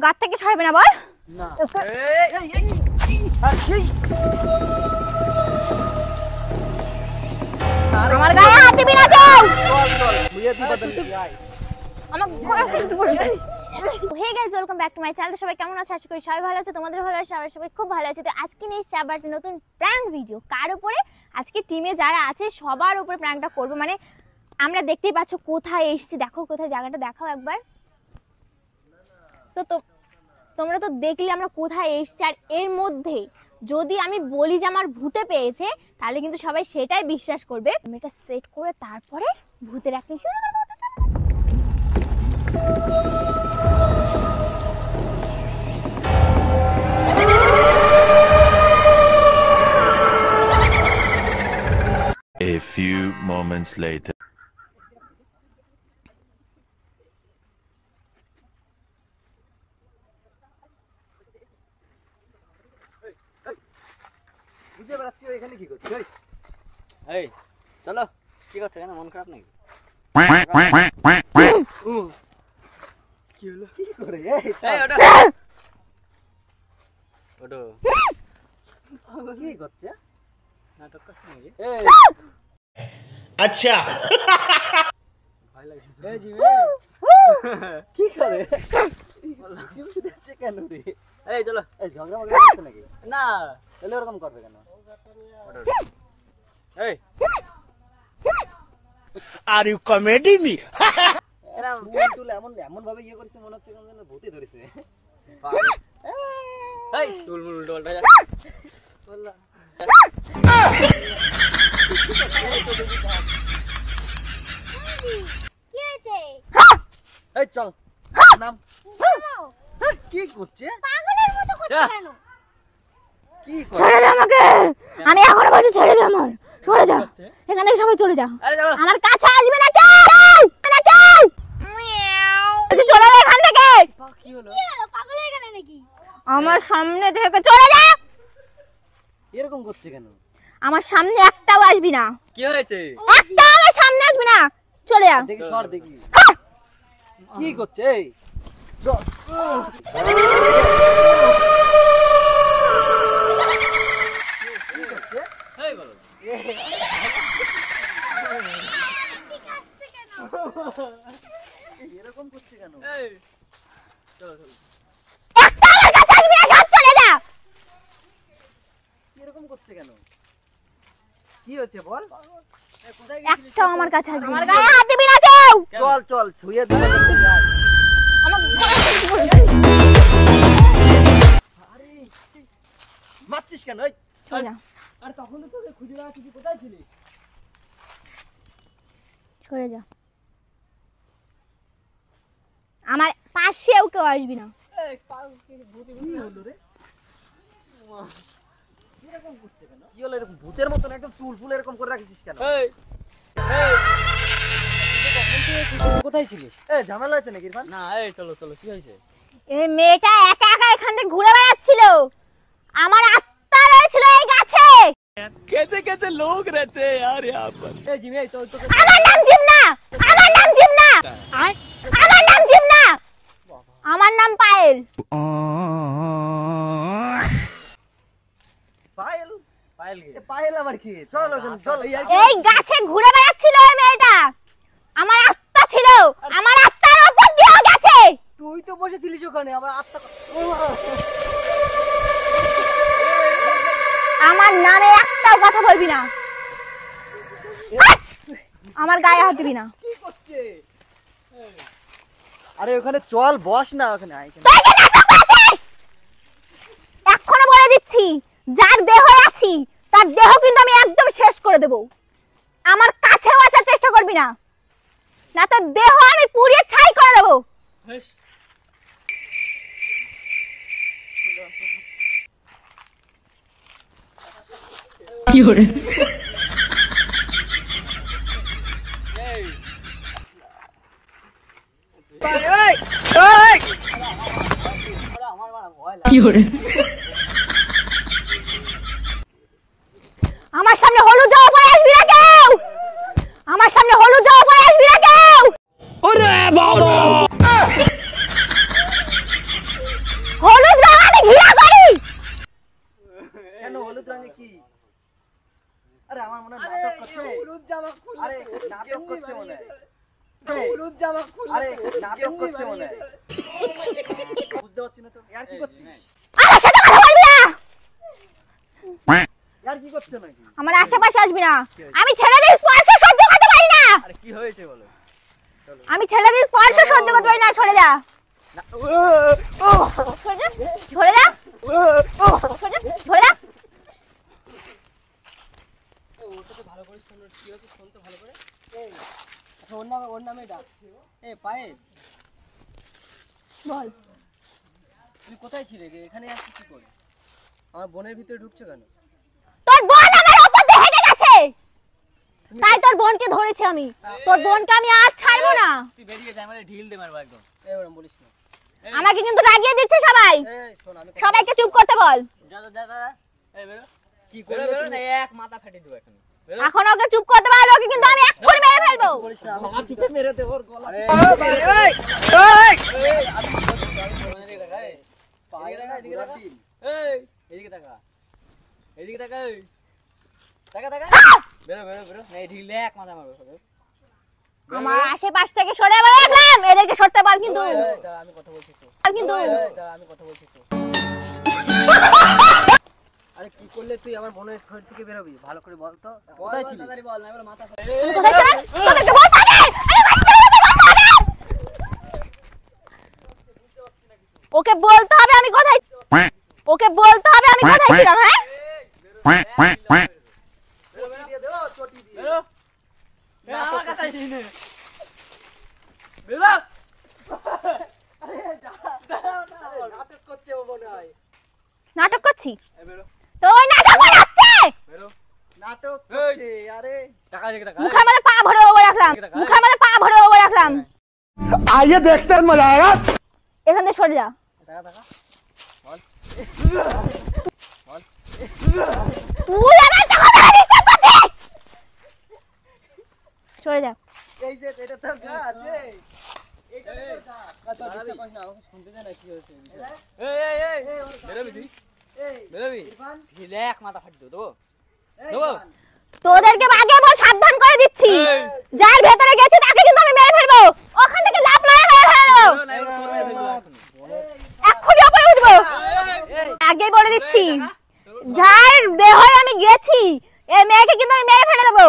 গাত থেকে ছাড়বে না বল না আমার গায়ে হাত দিবি না কেউ hey guys welcome back to my channel. সবাই কেমন আছো? আশা করি সবাই ভালো আছে, তোমাদের ভালো আছে, আমরা সবাই খুব ভালো আছি। তো আজকে নিয়ে এসেছি আবার একটা নতুন প্র্যাঙ্ক ভিডিও। কার উপরে? আজকে টিমে যারা আছে সবার উপরে প্র্যাঙ্কটা করব। মানে আমরা দেখতেই পাচ্ছ কোথায় এসেছি, দেখো কোথায়, জায়গাটা দেখাও একবার। তো তোমরা তো দেখলে আমরা কোথায় এসেছি। আর এর মধ্যে যদি আমি বলি যে আমার ভূতে পেয়েছে, তাহলে কিন্তু সবাই সেটাই বিশ্বাস করবে। আমি এটা সেট করে তারপরে ভূতের অ্যাক্টিং শুরু করব। A few moments later. বুঝে বেড়াচ্ছি এখানে কি করছিস? এই চলো, কি করছো? কেন মন খারাপ নাকি? কি হলো? কি করে? এই ওটা ওটা কি করছে? নাটক করছ নাকি? এই अच्छा ভয় লাগছে। এই জিমে কি করে? শিবশি দেখছে কেন রে? এই চলো, এই ঝগড়া মগড়া করছ নাকি? না, তাহলে এরকম করবে কেন? এই आर यू कॉमेडी मी এরা তুল এমন এমন ভাবে ইয়ে করছে, মনে হচ্ছে কোন যেন ভূতে ধরেছে। এই তুল মুল উল্টো পাল্টা যা বললা। কি হয়েছে? এই চল নাম। কি করছে? পাগলের মতো করছিস কেন? কি করছে? ছেড়ে দে আমাকে। আমি এখনো বলছি ছেড়ে দে আমার। সরে যা, এখান থেকে সবাই চলে যাও। আরে চলো, আমার কাছে আসবে না কেউ, না কেউ। তুই চলে যা এখান থেকে। কি হলো? কি হলো? পাগল হয়ে গেলে নাকি? আমার সামনে থেকে চলে যা। এরকম করছে কেন? আমার সামনে একটাও আসবি না। কি হয়েছে? একটাও আমার সামনে আসবি না। চলে যা। দেখি সর দেখি। কি করছে? এই এই বলো এরকম করছে কেন? এই চলো চলো, একটা আমার কাছে আসবি না, সব চলে যা। এরকম করছে কেন? কি হচ্ছে বল? কোথায় একটাও আমার কাছে আসবি না। আমার গায়ে হাত দিবি না কেউ। চল চল ছুঁয়ে দে। আমার আরে মারছিস কেন? এই চলে যা, আর তখন তো তোকে খুঁজে না খুঁজে কোথায় ছিলি? সরে যা। আমার পাশেও কেউ আসবি না। এই পাল কি ভূতি ভূতি হলো রে? এরকম করছে কেন? কি হলো? এরকম ভূতের মতন একদম চুল ফুল এরকম করে রাখিস কেন? এই কোথায় ছিলিস? এই ঝামেলা আছে নাকি ইরফান? না, এই চলো চলো, কি হয়েছে? এই মেয়েটা একা একা এখান থেকে ঘুরে বেড়াচ্ছিল। আমার আত্মা রয়েছিল এই গাছে। कैसे कैसे लोग रहते हैं यार यहाँ पर এই জিমি, এই তো তোকে আমার নাম জিমনা, আমার নাম জিমনা, আমার নাম জিমনা, আমার নাম পায়েল। পায়েল পায়েল কি? পায়েল আবার কি? চলো চলো, এই গাছে ঘুরে বেড়াচ্ছিল এই মেয়েটা। আমার আত্মা ছিল, আমার আত্মার উপর দিয়ে গেছে। তুই তো বসেছিলিস ওখানে, আমার আত্মা। আমার নামে একটাও কথা বলবি না, আমার গায়ে হাত দিবি না। কি করছে? আরে ওখানে চল, বস না ওখানে। আয় এখানে। তুই কি নাটক করছিস? এখনো বলে দিচ্ছি, যার দেহ আছি তার দেহ কিন্তু আমি একদম শেষ করে দেব। আমার কাছেও আসার চেষ্টা করবি না, না তোর দেহ আমি পুড়িয়ে ছাই করে দেব। কি করে কি করে আমার সামনে হলুদ জামা পরে আসবি না কেউ, আমার সামনে হলুদ জামা পরে আসবি না কেউ। ওরে বাবা আমার মনে হয় নাটক করছে। আরে নাটক করছে মনে হয়। আরে নাটক করছে মনে হয়। বুঝতে পারছি না তো। ইয়ার কি করছিস? আমার সাথে কথা বলবি না। ইয়ার কি করছে নাকি? আমার আশেপাশে আসবি না। আমি ছেলেদের স্পর্শ সহ্য করতে পারি না। আরে কি হয়েছে বলো? আমি ছেলেদের স্পর্শ সহ্য করতে পারি না। সরে যা। সরে যা। ধরে যা। সরে যা। ধরে যা। ওটা তো ভালো করে শোনো, কি হচ্ছে শোন তো ভালো করে। এই আচ্ছা ওর নামে ডাক। পায়ে বল। তুমি কোথায় ছিলে রে? এখানে আসছি কি করে? আমার বোনের ভিতরে ঢুকছো কেন? তোর বোন আমার উপর দিয়ে হেঁটে গেছে, তাই তোর বোনকে ধরেছি আমি। তোর বোনকে আমি আজ ছাড়বো না। তুই বেরিয়ে যা, আমারে ঢিল দে মারবো একদম। এই ওরম বলিস না। আমাকে কিন্তু রাগিয়ে দিচ্ছে সবাই। এই শোন আমি সবাইকে চুপ করতে বল। যা যা যা যা। এই বেরো। কি করবে? বেরো না, এক মাথা ফাটি দেব এখন। এখন ওকে চুপ করতে বল, ওকে কিন্তু আমি এক্ষুনি মেরে ফেলবো। গলা টিপে মেরে দেব ওর গলা। এই আমি এদিকে দেখা। এই পায়ে দেখা, এদিকে দেখা। এই এদিকে দেখা। এদিকে দেখা। দেখা দেখা। বেরো বেরো বেরো। এই ঢিল দে, এক মাথা মারবো সবে। আমার আশেপাশ থেকে সরে বলে রাখলাম, এদেরকে সরতে বল কিন্তু। আমি কথা বলছি তো। কিন্তু আমি কথা বলছি তো। আরে কি করলে তুই আমার বোনের শরীর থেকে বেরোবি? ভালো করে বল তো। কোথায় ছিলি? তাড়াতাড়ি বল না, এবার মাথা ফাটা। তুই কোথায় ছিলি? তোদেরকে বলতে হবে। ওকে বলতে হবে আমি কোথায়, ওকে বলতে হবে আমি কোথায় ছিলাম। হ্যাঁ বেরো। আমার কথা শুনে। বেরো। নাটক করছে ও মনে হয়। নাটক করছি বেরো। তো ওই নাটক বানাচ্ছে। বেরো। নাটক করছে। আরে টাকা দিকে টাকা। মুখের মধ্যে পা ভরে ওপরে রাখলাম, মুখের মধ্যে পা ভরে ওপরে রাখলাম। आइए देखते हैं मजा आएगा। এখান থেকে সরে যা। টাকা টাকা। বল। বল। তুই আমার টাকা ধরে ডিস্টার্ব করছিস। সরে যা। এই যে এটা তো গা আছে। এটা তো গা। কত ডিস্টার্ব করিস না, আমাকে শুনতে দে না কি হয়েছে বিষয়। এই বেরোবি তুই? বেরোবি? ঢিলে এক মাথা ফাটি দেবো। দেবো? তোদেরকে আগে বল, সাবধান করে দিচ্ছি। যার ভেতরে গেছে তাকে কিন্তু আমি মেরে ফেলবো। ওখান থেকে লাফ মারা মেরে ফেলবো। এক্ষুনি উপরে উঠবো। আগেই বলে দিচ্ছি, যার দেহে আমি গেছি এই মেয়েকে কিন্তু আমি মেরে ফেলে দেবো।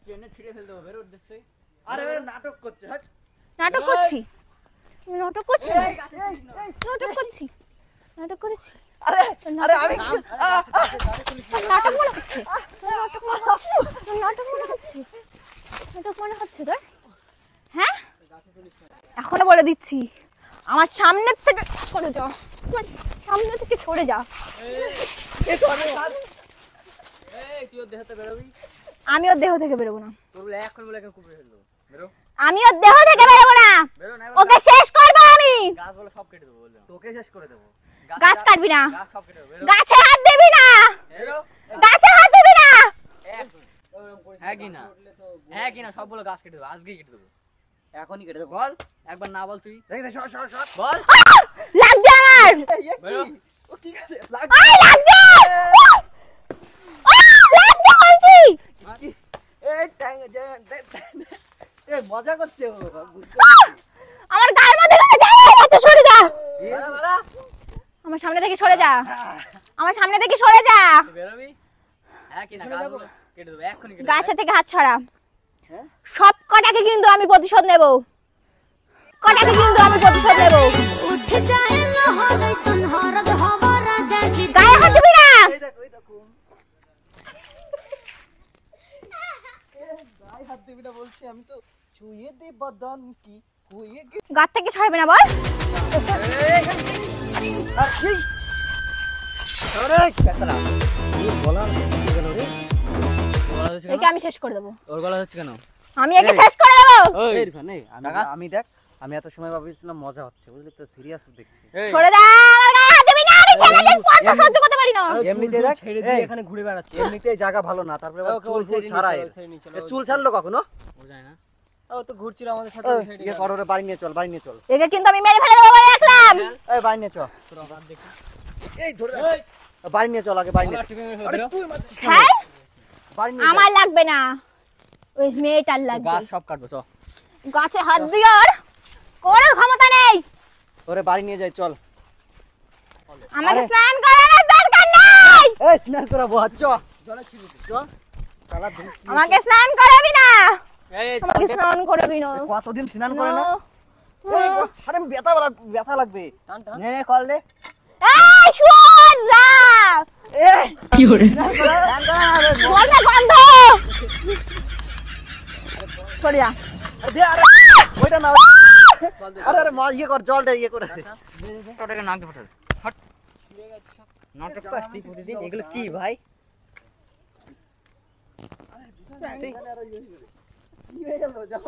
ট্রেনে ছিঁড়ে ফেল দেবো, বেরো দেখতে। আরে নাটক করছে। হট। নাটক করছি, নাটক করছি, নাটক করছি, নাটক করেছি। আরে আরে আমি নাটক মনে হচ্ছে, নাটক মনে হচ্ছে, নাটক মনে হচ্ছে, নাটক মনে হচ্ছে তোর। হ্যাঁ এখনো বলে দিচ্ছি, আমার সামনে থেকে সরে যা, আমার সামনে থেকে সরে যা। এই তুই ওর দেহতে বেরোবি? আমি ওর দেহ থেকে বেরোবো না। তোর বলে এখন বলে এখন কুপিয়ে ফেলবো। বেরো। আমি ওর দেহ থেকে বেরোবো না। বেরো না, ওকে শেষ করবো আমি। গাছ বলে সব কেটে দেবো বললাম। তোকে শেষ করে দেবো। গাছ কাটবি না, গাছ সব কেটে দেবো। বেরো। গাছে হাত দিবি না, বেরো। গাছে হাত দিবি না। হ্যাঁ কি না? হ্যাঁ কি না? সব বলে গাছ কেটে দেবো, আজকেই কেটে দেবো। এখনই কেটে দেবো। বল একবার না বল তুই। বল। লাগছে আমার, বেরো। আয় লাগছে, লাগছে বলছি। এই মজা করছে ও। আমার গায়ের মধ্যে ঢুকে যা, এত সরে যা। আমার সামনে থেকে সরে যা, আমার সামনে থেকে সরে যা। বেরোবি? হ্যাঁ কি না? গাছ বলে কেটে দেবো, এখনই কেটে দেবো। গাছে থেকে হাত ছড়া। হ্যাঁ? সব কটাকে কিন্তু আমি প্রতিশোধ নেব, কটাকে কিন্তু আমি প্রতিশোধ নেব। গায়ে হাত দিবি না। এই দেখো গায়ে হাত দিবি না বলছি, আমি তো ছুঁয়ে দে বদন কি হুয়ে গে। গাছ থেকে ছাড়বে না বল। আরে কেতরা এই গলা হচ্ছে কেন রে? গলা হচ্ছে একে কেন? আমি শেষ করে দেবো, ওর গলা হচ্ছে কেন? আমি একে শেষ করে দেবো। এই ইরফান এই আমি দেখ, আমি এত সময় ভাবছিলাম মজা হচ্ছে, বুঝলি তো সিরিয়াস দেখছি। সরে যা, আমার গায়ে হাত দিবি না। আমি ছেলেদের স্পর্শ সহ্য করতে পারি না। এমনিতে দেখ ছেড়ে দিয়ে এখানে ঘুরে বেড়াচ্ছে। এমনিতেই জায়গা ভালো না, তারপরে চুল ছাড়াই। চুল ছাড়লো কখনো? ও যায় না। ও তো ঘুরছিল আমাদের সাথে। ইয়ে কর, ওরে বাড়ি নিয়ে চল, বাড়ি নিয়ে চল। একে কিন্তু আমি মেরে ফেলে দেবো বলে রাখলাম। এই বাড়ি নিয়ে চল। তোরা বাদ দেখি। এই ধরে বাড়ি নিয়ে চল, আগে বাড়ি নিয়ে। আরে তুই মারছিস কেন? হ্যাঁ বাড়ি নিয়ে আমার লাগবে না, ওই মেয়েটার লাগবে। গাছ সব কাটবো চ। গাছে হাত দিয়ার করার ক্ষমতা নেই। ওরে বাড়ি নিয়ে যাই চল। আমাকে স্নান করানোর দরকার নেই। এই স্নান করাবো চ। জলে ছিল চ। শালা দিন আমাকে স্নান করাবি না, এই আমাকে স্নান করাবি না। কতদিন স্নান করে না? আরে ব্যথা লাগবে। নে নে কল দে। এই শুয়োররা, এই কি হরে স্নান করা জলটা গন্ধ। সরিয়া দে। আরে ওইটা না। আরে আরে মা ইয়ে কর জলটা ইয়ে করে দে। ওটাকে নাক দিয়ে ফেল। হট। নাটক করছিস প্রতিদিন এগুলো কি ভাই? সেই কি হয়ে গেল যাও।